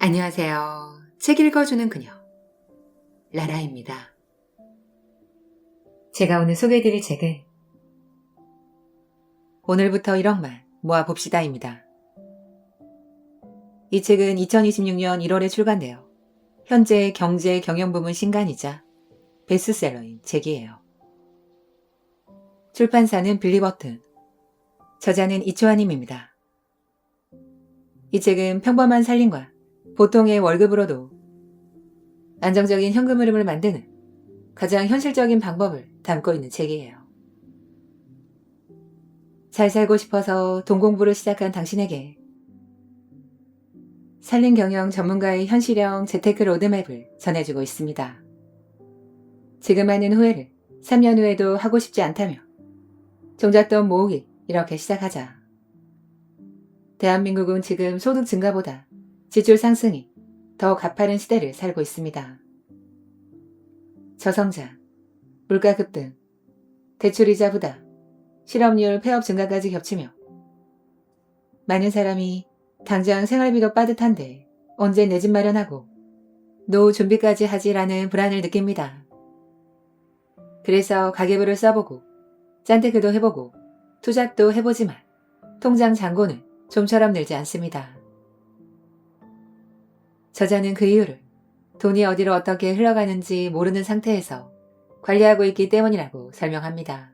안녕하세요. 책 읽어주는 그녀, 라라입니다. 제가 오늘 소개해드릴 책은 오늘부터 1억만 모아봅시다입니다. 이 책은 2026년 1월에 출간되어 현재 경제 경영부문 신간이자 베스트셀러인 책이에요. 출판사는 빌리버튼, 저자는 이초아님입니다. 이 책은 평범한 살림과 보통의 월급으로도 안정적인 현금 흐름을 만드는 가장 현실적인 방법을 담고 있는 책이에요. 잘 살고 싶어서 돈 공부를 시작한 당신에게 살림 경영 전문가의 현실형 재테크 로드맵을 전해주고 있습니다. 지금 하는 후회를 3년 후에도 하고 싶지 않다며 종잣돈 모으기 이렇게 시작하자. 대한민국은 지금 소득 증가보다 지출 상승이 더 가파른 시대를 살고 있습니다. 저성장, 물가 급등, 대출이자 부담, 실업률 폐업 증가까지 겹치며 많은 사람이 당장 생활비도 빠듯한데 언제 내 집 마련하고 노후 준비까지 하지라는 불안을 느낍니다. 그래서 가계부를 써보고 짠테크도 해보고 투잡도 해보지만 통장 잔고는 좀처럼 늘지 않습니다. 저자는 그 이유를 돈이 어디로 어떻게 흘러가는지 모르는 상태에서 관리하고 있기 때문이라고 설명합니다.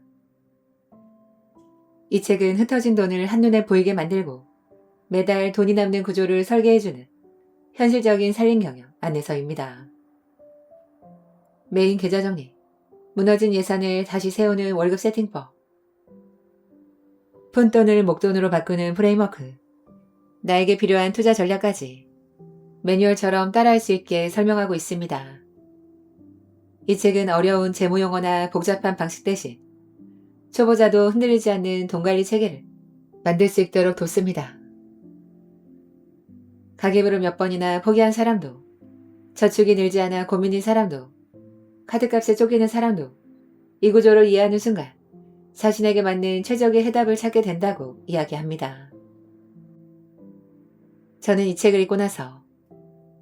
이 책은 흩어진 돈을 한눈에 보이게 만들고 매달 돈이 남는 구조를 설계해주는 현실적인 살림 경영 안내서입니다. 메인 계좌 정리, 무너진 예산을 다시 세우는 월급 세팅법, 푼돈을 목돈으로 바꾸는 프레임워크, 나에게 필요한 투자 전략까지 매뉴얼처럼 따라할 수 있게 설명하고 있습니다. 이 책은 어려운 재무 용어나 복잡한 방식 대신 초보자도 흔들리지 않는 돈 관리 체계를 만들 수 있도록 돕습니다. 가계부를 몇 번이나 포기한 사람도, 저축이 늘지 않아 고민인 사람도, 카드값에 쫓기는 사람도 이 구조를 이해하는 순간 자신에게 맞는 최적의 해답을 찾게 된다고 이야기합니다. 저는 이 책을 읽고 나서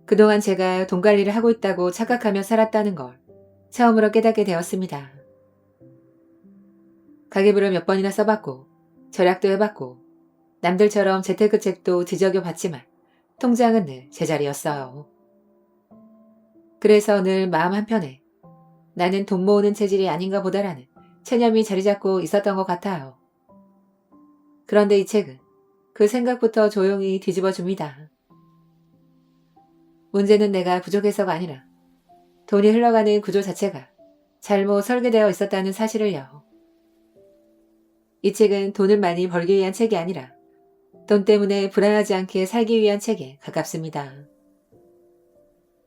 그동안 제가 돈 관리를 하고 있다고 착각하며 살았다는 걸 처음으로 깨닫게 되었습니다. 가계부를 몇 번이나 써봤고 절약도 해봤고 남들처럼 재테크 책도 뒤적여 봤지만 통장은 늘 제자리였어요. 그래서 늘 마음 한편에 나는 돈 모으는 체질이 아닌가 보다라는 체념이 자리 잡고 있었던 것 같아요. 그런데 이 책은 그 생각부터 조용히 뒤집어 줍니다. 문제는 내가 부족해서가 아니라 돈이 흘러가는 구조 자체가 잘못 설계되어 있었다는 사실을요. 이 책은 돈을 많이 벌기 위한 책이 아니라 돈 때문에 불안하지 않게 살기 위한 책에 가깝습니다.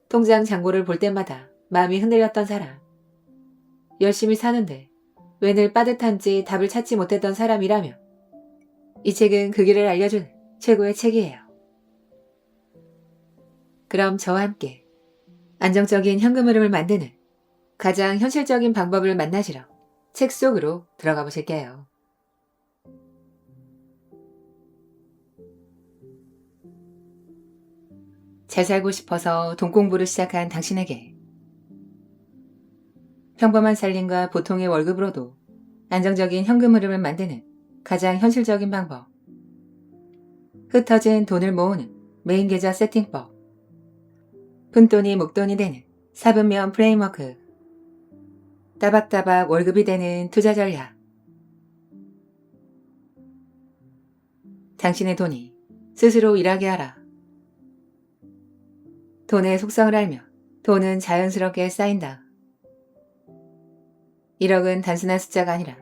통장 잔고를 볼 때마다 마음이 흔들렸던 사람, 열심히 사는데 왜 늘 빠듯한지 답을 찾지 못했던 사람이라며 이 책은 그 길을 알려주는 최고의 책이에요. 그럼 저와 함께 안정적인 현금 흐름을 만드는 가장 현실적인 방법을 만나시러 책 속으로 들어가 보실게요. 잘 살고 싶어서 돈 공부를 시작한 당신에게 평범한 살림과 보통의 월급으로도 안정적인 현금 흐름을 만드는 가장 현실적인 방법, 흩어진 돈을 모으는 메인 계좌 세팅법, 푼돈이 목돈이 되는 사분면 프레임워크, 따박따박 월급이 되는 투자 전략. 당신의 돈이 스스로 일하게 하라. 돈의 속성을 알며 돈은 자연스럽게 쌓인다. 1억은 단순한 숫자가 아니라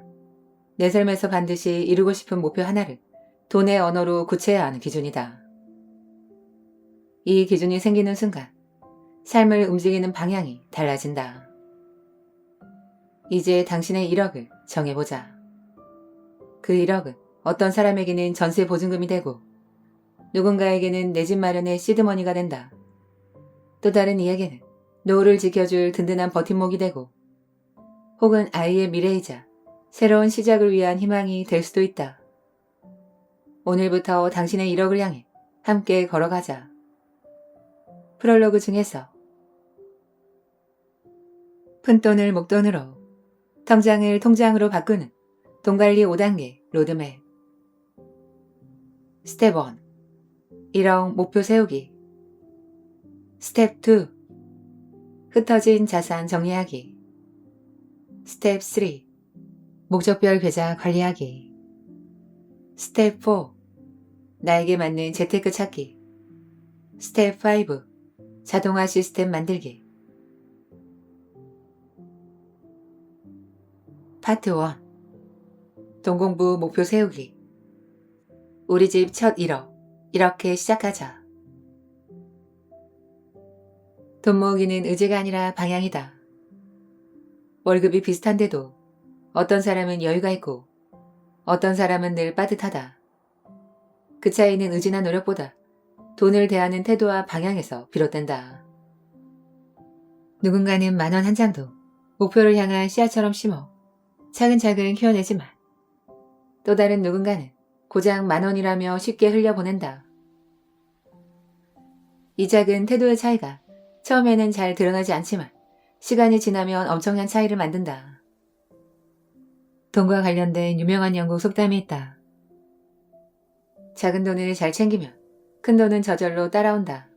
내 삶에서 반드시 이루고 싶은 목표 하나를 돈의 언어로 구체해야 하는 기준이다. 이 기준이 생기는 순간 삶을 움직이는 방향이 달라진다. 이제 당신의 1억을 정해보자. 그 1억은 어떤 사람에게는 전세 보증금이 되고 누군가에게는 내 집 마련의 시드머니가 된다. 또 다른 이에게는 노후를 지켜줄 든든한 버팀목이 되고 혹은 아이의 미래이자 새로운 시작을 위한 희망이 될 수도 있다. 오늘부터 당신의 1억을 향해 함께 걸어가자. 프롤로그 중에서 푼돈을 목돈으로, 통장을 통장으로 바꾸는 돈관리 5단계 로드맵. 스텝 1. 1억 목표 세우기. 스텝 2. 흩어진 자산 정리하기. 스텝 3. 목적별 계좌 관리하기. 스텝 4. 나에게 맞는 재테크 찾기. 스텝 5. 자동화 시스템 만들기. 파트 1. 돈 공부 목표 세우기. 우리 집 첫 1억. 이렇게 시작하자. 돈 모으기는 의지가 아니라 방향이다. 월급이 비슷한데도 어떤 사람은 여유가 있고 어떤 사람은 늘 빠듯하다. 그 차이는 의지나 노력보다 돈을 대하는 태도와 방향에서 비롯된다. 누군가는 10,000원 한 장도 목표를 향한 씨앗처럼 심어 차근차근 키워내지만 또 다른 누군가는 고작 10,000원이라며 쉽게 흘려보낸다. 이 작은 태도의 차이가 처음에는 잘 드러나지 않지만 시간이 지나면 엄청난 차이를 만든다. 돈과 관련된 유명한 영국 속담이 있다. 작은 돈을 잘 챙기면 큰 돈은 저절로 따라온다.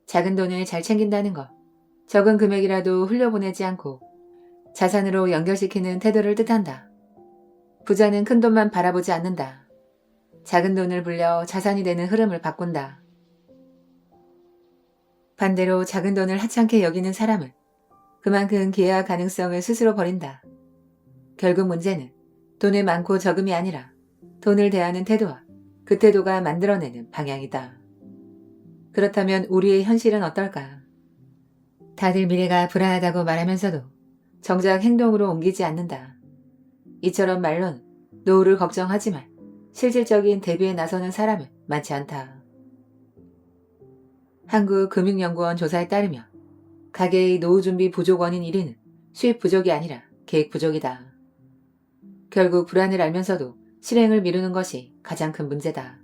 작은 돈을 잘 챙긴다는 것, 적은 금액이라도 흘려보내지 않고 자산으로 연결시키는 태도를 뜻한다. 부자는 큰 돈만 바라보지 않는다. 작은 돈을 불려 자산이 되는 흐름을 바꾼다. 반대로 작은 돈을 하찮게 여기는 사람은 그만큼 기회와 가능성을 스스로 버린다. 결국 문제는 돈의 많고 적음이 아니라 돈을 대하는 태도와 그 태도가 만들어내는 방향이다. 그렇다면 우리의 현실은 어떨까? 다들 미래가 불안하다고 말하면서도 정작 행동으로 옮기지 않는다. 이처럼 말로는 노후를 걱정하지만 실질적인 대비에 나서는 사람은 많지 않다. 한국금융연구원 조사에 따르면 가계의 노후 준비 부족 원인 1위는 수입 부족이 아니라 계획 부족이다. 결국 불안을 알면서도 실행을 미루는 것이 가장 큰 문제다.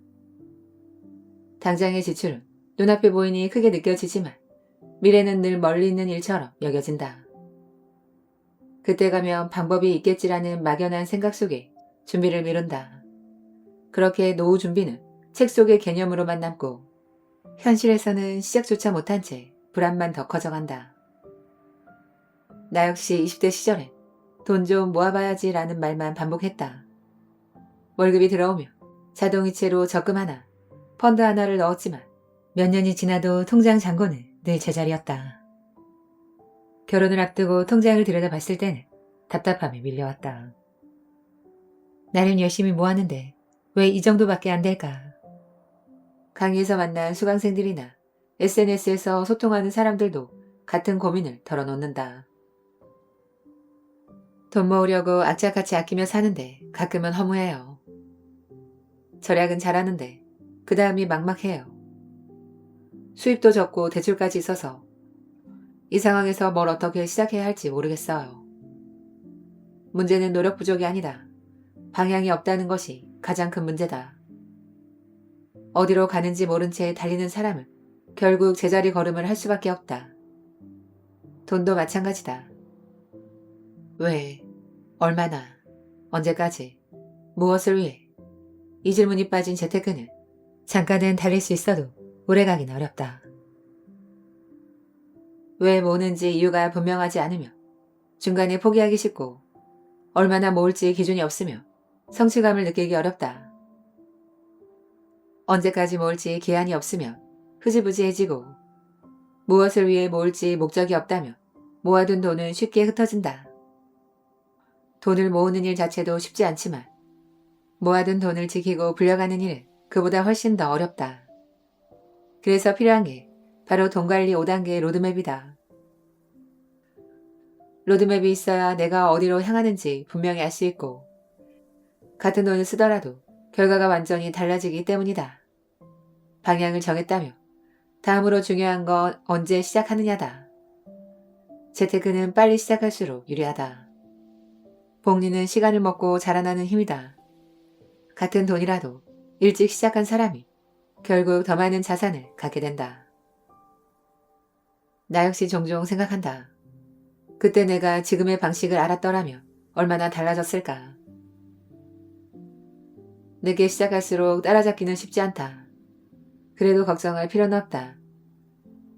당장의 지출은 눈앞에 보이니 크게 느껴지지만 미래는 늘 멀리 있는 일처럼 여겨진다. 그때 가면 방법이 있겠지라는 막연한 생각 속에 준비를 미룬다. 그렇게 노후 준비는 책 속의 개념으로만 남고 현실에서는 시작조차 못한 채 불안만 더 커져간다. 나 역시 20대 시절엔 돈 좀 모아봐야지 라는 말만 반복했다. 월급이 들어오면 자동이체로 적금 하나, 펀드 하나를 넣었지만 몇 년이 지나도 통장 잔고는 늘 제자리였다. 결혼을 앞두고 통장을 들여다봤을 때는 답답함이 밀려왔다. 나름 열심히 모았는데 왜 이 정도밖에 안 될까? 강의에서 만난 수강생들이나 SNS에서 소통하는 사람들도 같은 고민을 털어놓는다. 돈 모으려고 악착같이 아끼며 사는데 가끔은 허무해요. 절약은 잘하는데 그 다음이 막막해요. 수입도 적고 대출까지 있어서 이 상황에서 뭘 어떻게 시작해야 할지 모르겠어요. 문제는 노력 부족이 아니다. 방향이 없다는 것이 가장 큰 문제다. 어디로 가는지 모른 채 달리는 사람은 결국 제자리 걸음을 할 수밖에 없다. 돈도 마찬가지다. 왜? 얼마나? 언제까지? 무엇을 위해? 이 질문이 빠진 재테크는 잠깐은 달릴 수 있어도 오래가긴 어렵다. 왜 모으는지 이유가 분명하지 않으며 중간에 포기하기 쉽고 얼마나 모을지 기준이 없으며 성취감을 느끼기 어렵다. 언제까지 모을지 기한이 없으면 흐지부지해지고 무엇을 위해 모을지 목적이 없다며 모아둔 돈은 쉽게 흩어진다. 돈을 모으는 일 자체도 쉽지 않지만 모아둔 돈을 지키고 불려가는 일은 그보다 훨씬 더 어렵다. 그래서 필요한 게 바로 돈관리 5단계 로드맵이다. 로드맵이 있어야 내가 어디로 향하는지 분명히 알 수 있고 같은 돈을 쓰더라도 결과가 완전히 달라지기 때문이다. 방향을 정했다며 다음으로 중요한 건 언제 시작하느냐다. 재테크는 빨리 시작할수록 유리하다. 복리는 시간을 먹고 자라나는 힘이다. 같은 돈이라도 일찍 시작한 사람이 결국 더 많은 자산을 갖게 된다. 나 역시 종종 생각한다. 그때 내가 지금의 방식을 알았더라면 얼마나 달라졌을까. 늦게 시작할수록 따라잡기는 쉽지 않다. 그래도 걱정할 필요는 없다.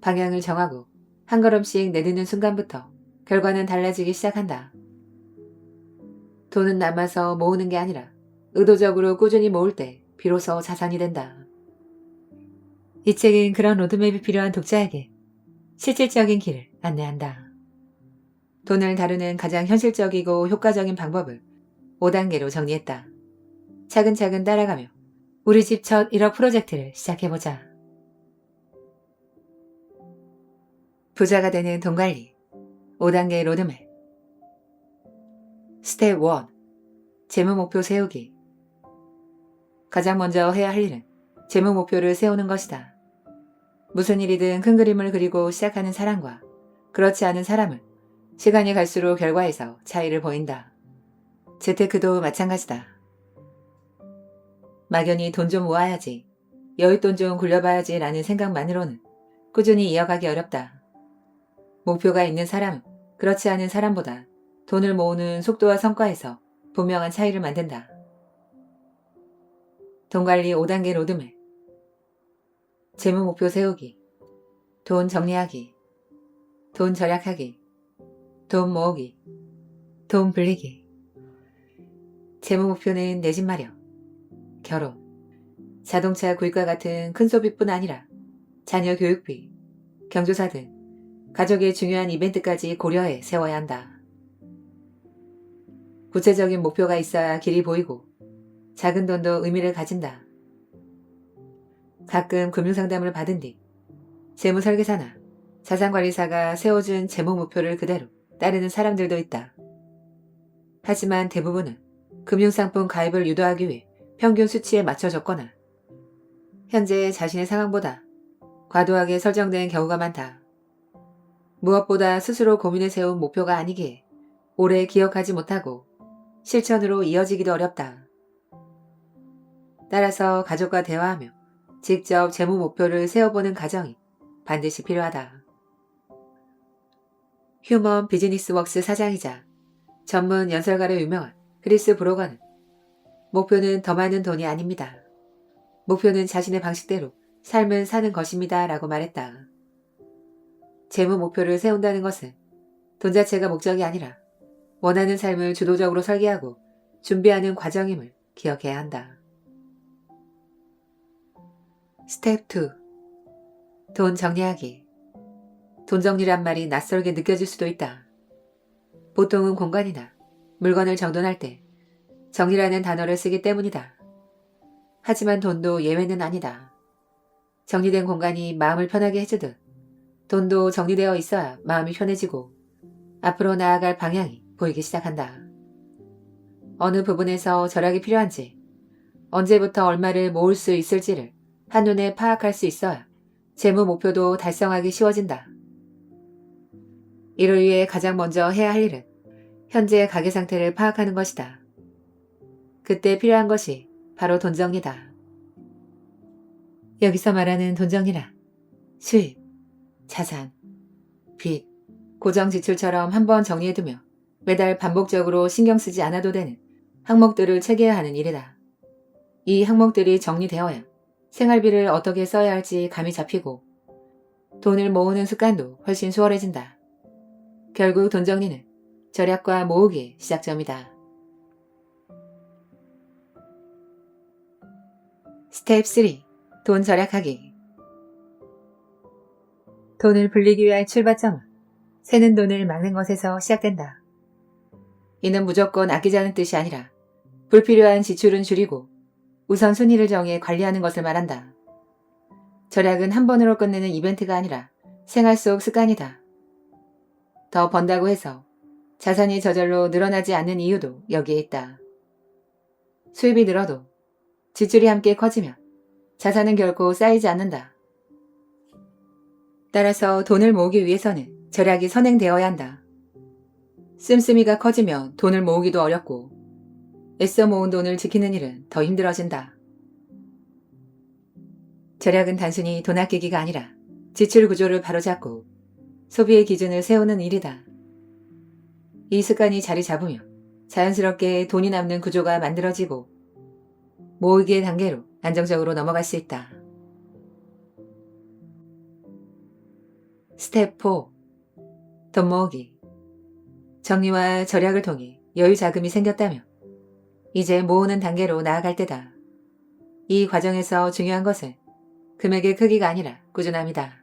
방향을 정하고 한 걸음씩 내딛는 순간부터 결과는 달라지기 시작한다. 돈은 남아서 모으는 게 아니라 의도적으로 꾸준히 모을 때 비로소 자산이 된다. 이 책은 그런 로드맵이 필요한 독자에게 실질적인 길을 안내한다. 돈을 다루는 가장 현실적이고 효과적인 방법을 5단계로 정리했다. 차근차근 따라가며 우리 집 첫 1억 프로젝트를 시작해보자. 부자가 되는 돈 관리 5단계 로드맵. 스텝 1. 재무 목표 세우기. 가장 먼저 해야 할 일은 재무 목표를 세우는 것이다. 무슨 일이든 큰 그림을 그리고 시작하는 사람과 그렇지 않은 사람은 시간이 갈수록 결과에서 차이를 보인다. 재테크도 마찬가지다. 막연히 돈 좀 모아야지, 여윳돈 좀 굴려봐야지 라는 생각만으로는 꾸준히 이어가기 어렵다. 목표가 있는 사람은 그렇지 않은 사람보다 돈을 모으는 속도와 성과에서 분명한 차이를 만든다. 돈관리 5단계 로드맵. 재무 목표 세우기, 돈 정리하기, 돈 절약하기, 돈 모으기, 돈 불리기. 재무 목표는 내 집 마련, 결혼, 자동차 구입과 같은 큰 소비뿐 아니라 자녀 교육비, 경조사 등 가족의 중요한 이벤트까지 고려해 세워야 한다. 구체적인 목표가 있어야 길이 보이고 작은 돈도 의미를 가진다. 가끔 금융상담을 받은 뒤 재무설계사나 자산관리사가 세워준 재무 목표를 그대로 따르는 사람들도 있다. 하지만 대부분은 금융상품 가입을 유도하기 위해 평균 수치에 맞춰줬거나 현재 자신의 상황보다 과도하게 설정된 경우가 많다. 무엇보다 스스로 고민해 세운 목표가 아니기에 오래 기억하지 못하고 실천으로 이어지기도 어렵다. 따라서 가족과 대화하며 직접 재무 목표를 세워보는 과정이 반드시 필요하다. 휴먼 비즈니스웍스 사장이자 전문 연설가로 유명한 크리스 브로거는 목표는 더 많은 돈이 아닙니다. 목표는 자신의 방식대로 삶을 사는 것입니다. 라고 말했다. 재무 목표를 세운다는 것은 돈 자체가 목적이 아니라 원하는 삶을 주도적으로 설계하고 준비하는 과정임을 기억해야 한다. 스텝 2. 돈 정리하기. 돈 정리란 말이 낯설게 느껴질 수도 있다. 보통은 공간이나 물건을 정돈할 때 정리라는 단어를 쓰기 때문이다. 하지만 돈도 예외는 아니다. 정리된 공간이 마음을 편하게 해주듯 돈도 정리되어 있어야 마음이 편해지고 앞으로 나아갈 방향이 보이기 시작한다. 어느 부분에서 절약이 필요한지, 언제부터 얼마를 모을 수 있을지를 한눈에 파악할 수 있어야 재무 목표도 달성하기 쉬워진다. 이를 위해 가장 먼저 해야 할 일은 현재 가계 상태를 파악하는 것이다. 그때 필요한 것이 바로 돈 정리다. 여기서 말하는 돈 정리란 수입, 자산, 빚, 고정 지출처럼 한번 정리해두며 매달 반복적으로 신경 쓰지 않아도 되는 항목들을 체계화하는 일이다. 이 항목들이 정리되어야 생활비를 어떻게 써야 할지 감이 잡히고 돈을 모으는 습관도 훨씬 수월해진다. 결국 돈 정리는 절약과 모으기의 시작점이다. 스텝 3. 돈 절약하기. 돈을 불리기 위한 출발점은 새는 돈을 막는 것에서 시작된다. 이는 무조건 아끼자는 뜻이 아니라 불필요한 지출은 줄이고 우선순위를 정해 관리하는 것을 말한다. 절약은 한 번으로 끝내는 이벤트가 아니라 생활 속 습관이다. 더 번다고 해서 자산이 저절로 늘어나지 않는 이유도 여기에 있다. 수입이 늘어도 지출이 함께 커지면 자산은 결코 쌓이지 않는다. 따라서 돈을 모으기 위해서는 절약이 선행되어야 한다. 씀씀이가 커지면 돈을 모으기도 어렵고 애써 모은 돈을 지키는 일은 더 힘들어진다. 절약은 단순히 돈 아끼기가 아니라 지출 구조를 바로잡고 소비의 기준을 세우는 일이다. 이 습관이 자리 잡으며 자연스럽게 돈이 남는 구조가 만들어지고 모으기의 단계로 안정적으로 넘어갈 수 있다. 스텝 4. 돈 모으기. 정리와 절약을 통해 여유 자금이 생겼다며 이제 모으는 단계로 나아갈 때다. 이 과정에서 중요한 것은 금액의 크기가 아니라 꾸준함이다.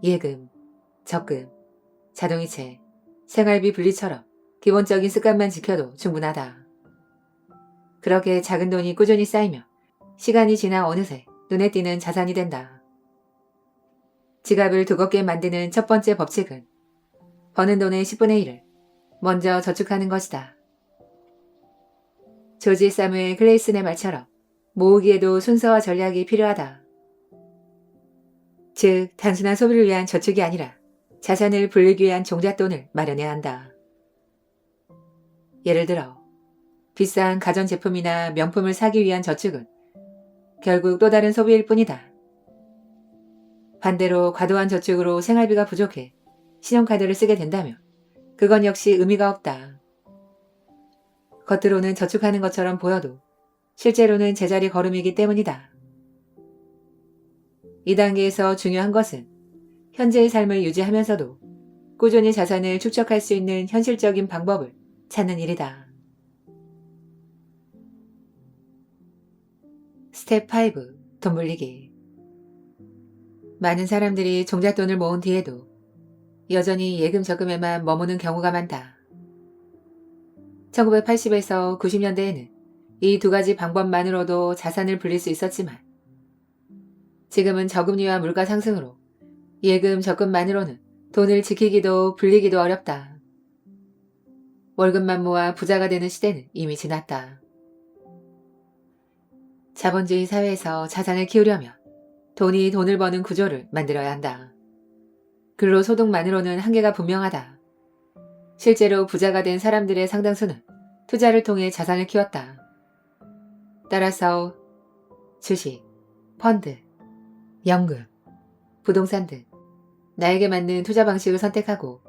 예금, 적금, 자동이체, 생활비 분리처럼 기본적인 습관만 지켜도 충분하다. 그렇게 작은 돈이 꾸준히 쌓이며 시간이 지나 어느새 눈에 띄는 자산이 된다. 지갑을 두껍게 만드는 첫 번째 법칙은 버는 돈의 10분의 1을 먼저 저축하는 것이다. 조지 사무엘 클레이슨의 말처럼 모으기에도 순서와 전략이 필요하다. 즉, 단순한 소비를 위한 저축이 아니라 자산을 불리기 위한 종잣돈을 마련해야 한다. 예를 들어 비싼 가전제품이나 명품을 사기 위한 저축은 결국 또 다른 소비일 뿐이다. 반대로 과도한 저축으로 생활비가 부족해 신용카드를 쓰게 된다면 그건 역시 의미가 없다. 겉으로는 저축하는 것처럼 보여도 실제로는 제자리 걸음이기 때문이다. 이 단계에서 중요한 것은 현재의 삶을 유지하면서도 꾸준히 자산을 축적할 수 있는 현실적인 방법을 찾는 일이다. 스텝 5. 돈 불리기. 많은 사람들이 종잣돈을 모은 뒤에도 여전히 예금 저금에만 머무는 경우가 많다. 1980에서 90년대에는 이 두 가지 방법만으로도 자산을 불릴 수 있었지만 지금은 저금리와 물가 상승으로 예금 적금만으로는 돈을 지키기도 불리기도 어렵다. 월급만 모아 부자가 되는 시대는 이미 지났다. 자본주의 사회에서 자산을 키우려면 돈이 돈을 버는 구조를 만들어야 한다. 근로소득만으로는 한계가 분명하다. 실제로 부자가 된 사람들의 상당수는 투자를 통해 자산을 키웠다. 따라서 주식, 펀드, 연금, 부동산 등 나에게 맞는 투자 방식을 선택하고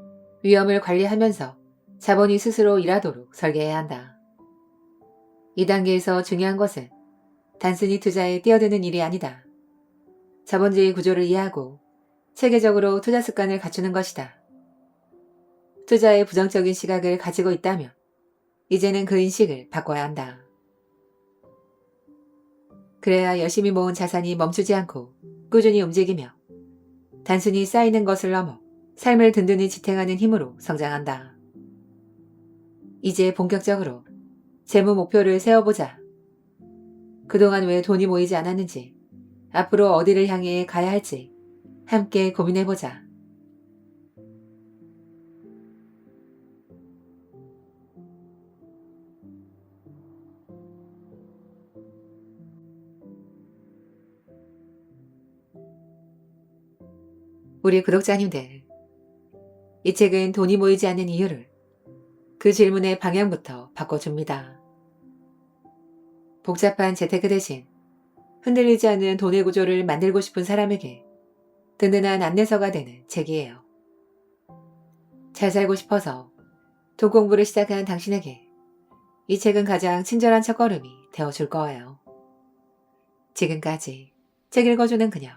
위험을 관리하면서 자본이 스스로 일하도록 설계해야 한다. 이 단계에서 중요한 것은 단순히 투자에 뛰어드는 일이 아니다. 자본주의 구조를 이해하고 체계적으로 투자 습관을 갖추는 것이다. 투자에 부정적인 시각을 가지고 있다면 이제는 그 인식을 바꿔야 한다. 그래야 열심히 모은 자산이 멈추지 않고 꾸준히 움직이며 단순히 쌓이는 것을 넘어 삶을 든든히 지탱하는 힘으로 성장한다. 이제 본격적으로 재무 목표를 세워보자. 그동안 왜 돈이 모이지 않았는지, 앞으로 어디를 향해 가야 할지 함께 고민해보자. 우리 구독자님들, 이 책은 돈이 모이지 않는 이유를 그 질문의 방향부터 바꿔줍니다. 복잡한 재테크 대신 흔들리지 않는 돈의 구조를 만들고 싶은 사람에게 든든한 안내서가 되는 책이에요. 잘 살고 싶어서 돈 공부를 시작한 당신에게 이 책은 가장 친절한 첫걸음이 되어줄 거예요. 지금까지 책 읽어주는 그녀,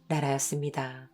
나라였습니다.